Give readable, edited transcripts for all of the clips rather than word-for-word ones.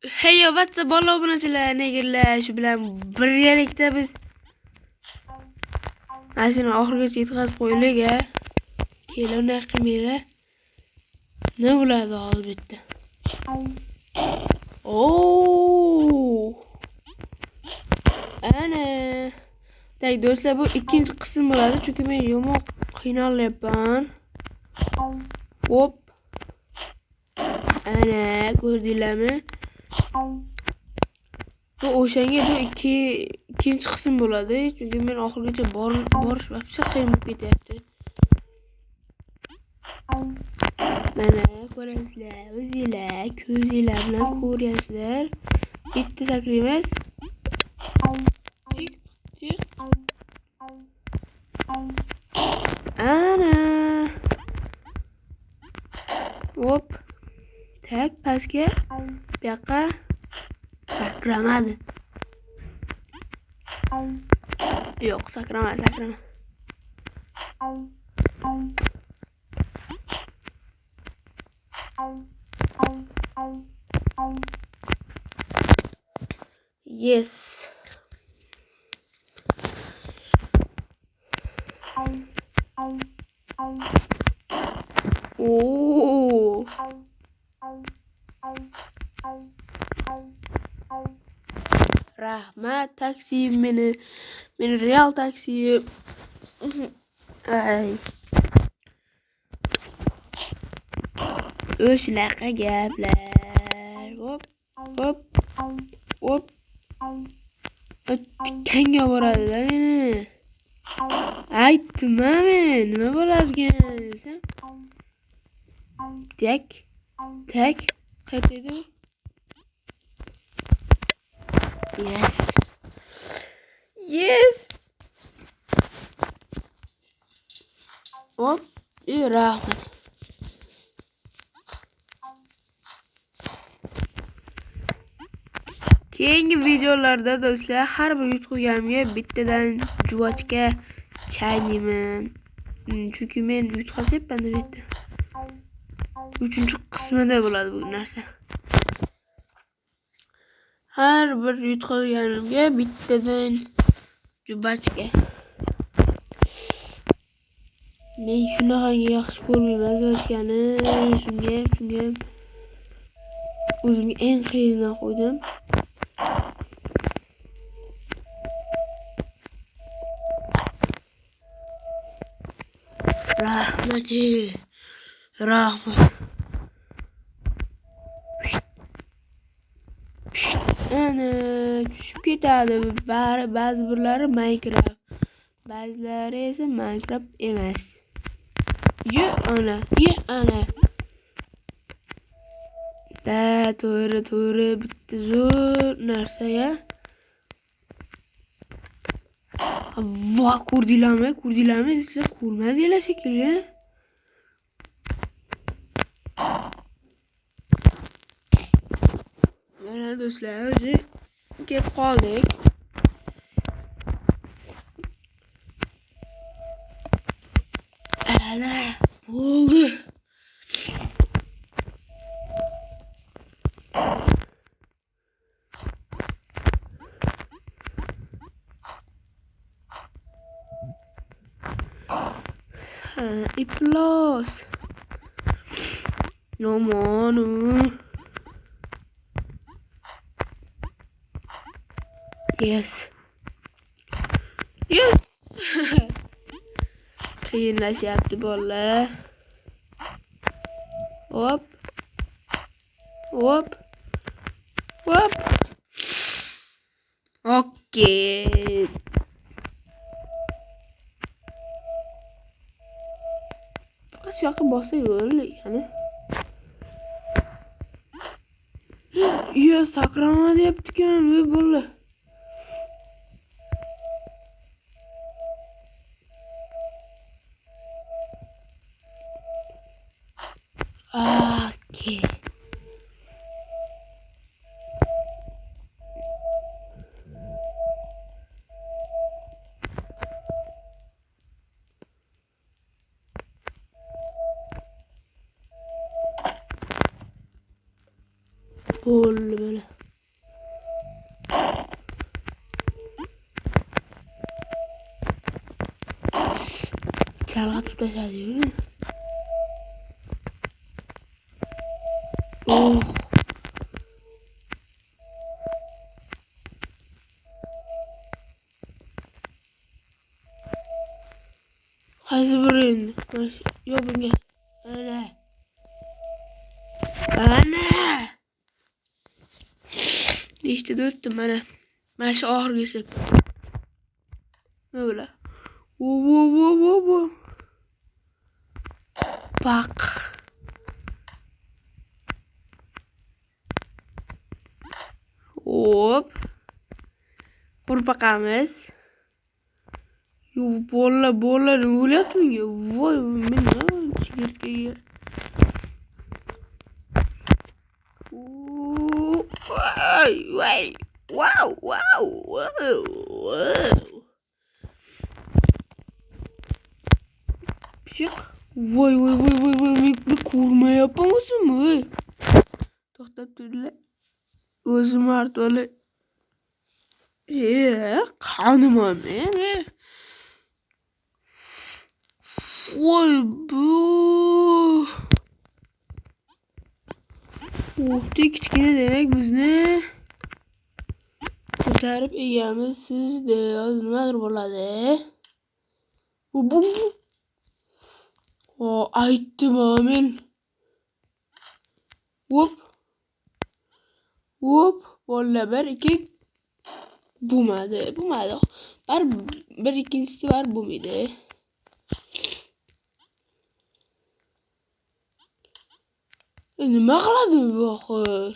Hey yo, WhatsApp bola obunachilar, negirlar, shu bilan birgalikda biz mashina oxirigacha yetkazib qo'yaylik a. Kelinglar qilmanglar. Nima bo'ladi hozir bitta. Ana. Tak do'stlar, bu ikkinchi qism bo'ladi, chunki men yomon qiynalyapman. Hop. Ana, ko'rdinglarmi? Bu o'shanga bu ikkinchi qism bo'ladi, chunki men oxirigacha borish vaqtida qiyin bo'lib ketyapti. Mana ko'rasizlar, o'zinglar ko'zinglar bilan ko'ryapsizlar. Bitta takrimiz. Ana. Hop. Tak pastga. Bu yoqqa sakramadi. Yo'q, sakramadi. Yes. Oo. Rahmat taksi meni real taksi. Ay. O'shunaqa gaplar. Hop. Kanga boradi-da meni. Aytdim-a men, nima bo'ladigan desam. Tak. Qayerda edi? Yes. Hop. Rahmat. Keyingi videolarda do'stlar har bir yutqizganimga bittadan juvochka chaynayman. Chunki men yutqazyapman bitta. 3-qismida bo'ladi bu narsa. Har bir yutqazganimga bittadan juvochka. Men shunaqangi yaxshi ko'rmayman juvochkani. Shunga ham o'zimga eng qiyinidan qo'ydim. Rahmat. Ana tushib ketadi. Ba'zi birlari Minecraft, ba'zilari esa Minecraft emas. Ye ana. Da to'g'ri bitta zo'r narsa-ya. Va ko'rdinglarmi? Siz ko'rmadinglar shekilli. Mana do'stlar, o'zi kelib qoldik. Ana, bo'ldi. Iplos. Yomonu. Yes. Qiyinlashyapti bolalar. Hop. Okey. Shu yoqqa bossa yo'l ekan. Sakrama deyapti-kan, voy bola. Okey. Böyle böyle. Çalgı tutacağız değil mi? Oh. Qaysi biri? Yo bunga. Ana. İşte dörttüm ana. Mana shu oxirgisi. Böyle. Wo. Bak. Hop. Qurpaqamiz. Yo bolalar ne bo'lyapti ya? Voy men chigirtkaga. Voy. Wow. Pişik. Voy. Bir kurma yapamazsın mı? To'xtab turdilar. O'zim artoli. Qanim men. Voy bu. Kichkina demak bizni ko'tarib egamiz sizda nimadir bo'ladi. Bu. Aytdim men. Hop. Bolla 1-2 bo'lmadi. Bir ikkinchisi var bo'lmaydi. Nima qiladi bu oxir?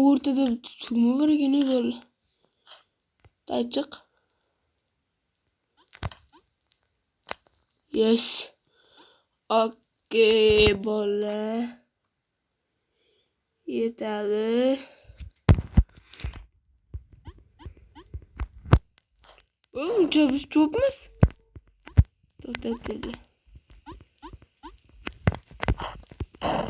O'rtada tugma bor ekan bolla. Chiq. Yes. Okey bolla. Yetadi. Biz cho'pmiz. To'xtab turdi.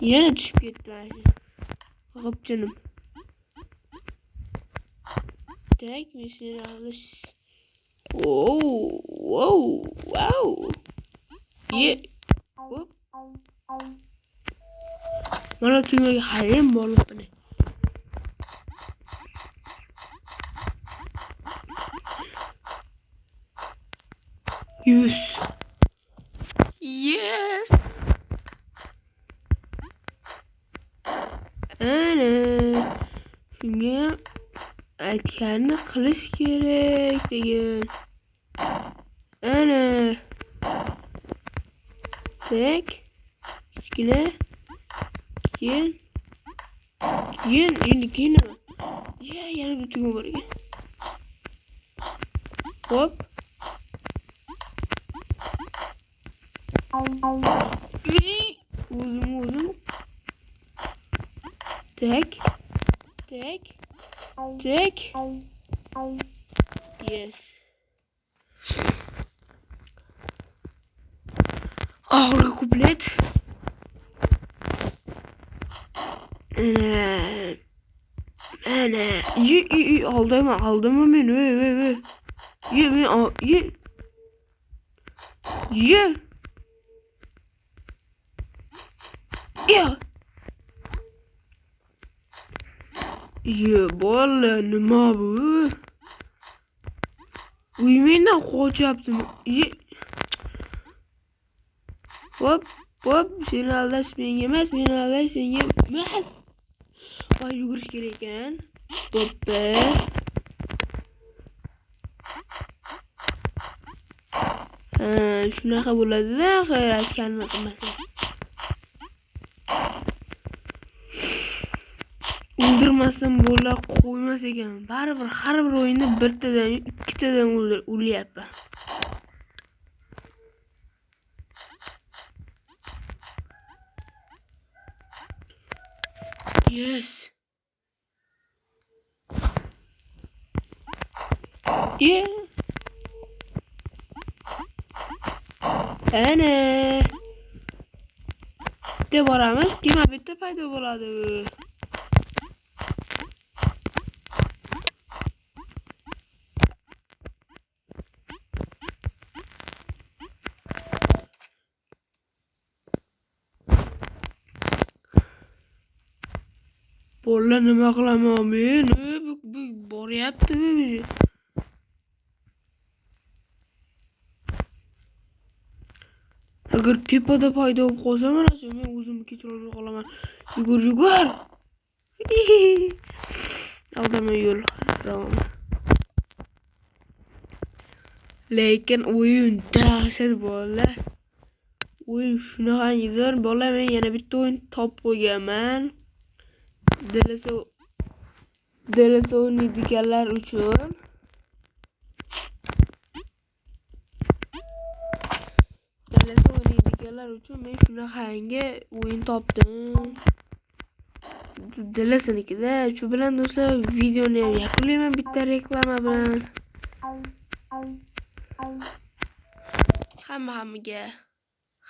Yana tushib ketdi. G'ibchinim. Tak, men seni alış. Wow. Hop. Mana tugmaga qarayim borliqni. Yes. Ana. Shunga aytganini qilish kerak degan. Ana. Tak. Kichkina. Keyin endi nima? Yana bir tugma bor ekan. Hop. O'zim. Tak. Yes. Oxirgi kuplet. Ana. Aldama meni. Bolla nima bu? Uymendan qochyaptim. Hop. Seni aldash menga emas, meni aldash senga emas. Voy yugurish kerak ekan. Hoppa. Shunaqa bo'ladi-da, aytganini qilmasa. O'ldirmasdan bo'la qo'ymas ekan. Baribir har bir o'yinda birtadan, ikkitadan o'lyapman. Yes. Ana. Bitta boramiz, kema bitta paydo bo'ladi. Bolalar nima qilaman men? Bu boryapti bu. Agar tepada paydo bo'lib qolsa mana shu men o'zimni kechira olmay qolaman. Yugur. Aldama yo'l ravon. Lekin o'yin dahshat bolalar. O'yin shunaqangi zo'r bolalar, men yana bitta o'yin topib qo'yganman. DLC o'ynaydiganlar uchun. Men shunaqangi o'yin topdim. DLS'nikida. Shu bilan do'stlar videoni ham yakunlayman bitta reklama bilan. Hammaga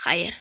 xayr.